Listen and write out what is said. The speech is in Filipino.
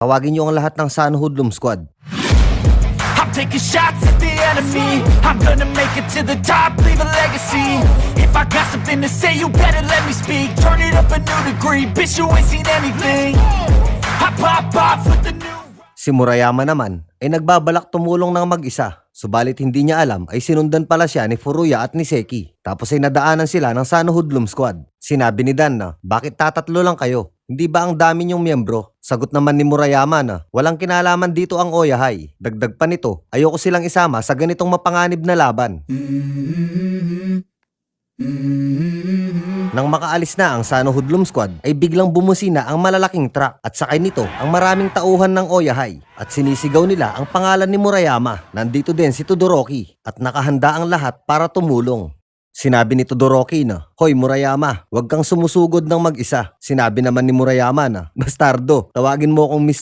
tawagin niyo ang lahat ng Sun Hoodlum Squad. I'm taking shots at the enemy. I'm gonna make it to the top, leave a legacy. If I got something to say, you better let me speak. Turn it up a new degree, bitch, you ain't seen anything. I pop off with the new. Si Murayama naman ay nagbabalak tumulong ng mag-isa. Subalit hindi niya alam ay sinundan pala siya ni Furuya at ni Seki. Tapos ay nadaanan sila ng Sun Hoodlum Squad. Sinabi ni Dan na, bakit tatatlo lang kayo? Hindi ba ang dami niyong miyembro? Sagot naman ni Murayama na, walang kinalaman dito ang Oyahay. Dagdag pa nito, ayoko silang isama sa ganitong mapanganib na laban. Nang makaalis na ang Sun Hoodlum Squad ay biglang bumusina ang malalaking truck at sakay nito ang maraming tauhan ng Oyahay at sinisigaw nila ang pangalan ni Murayama. Nandito din si Todoroki at nakahanda ang lahat para tumulong. Sinabi ni Todoroki na, "Hoy Murayama, huwag kang sumusugod ng mag-isa." Sinabi naman ni Murayama na, "Bastardo, tawagin mo akong Mr.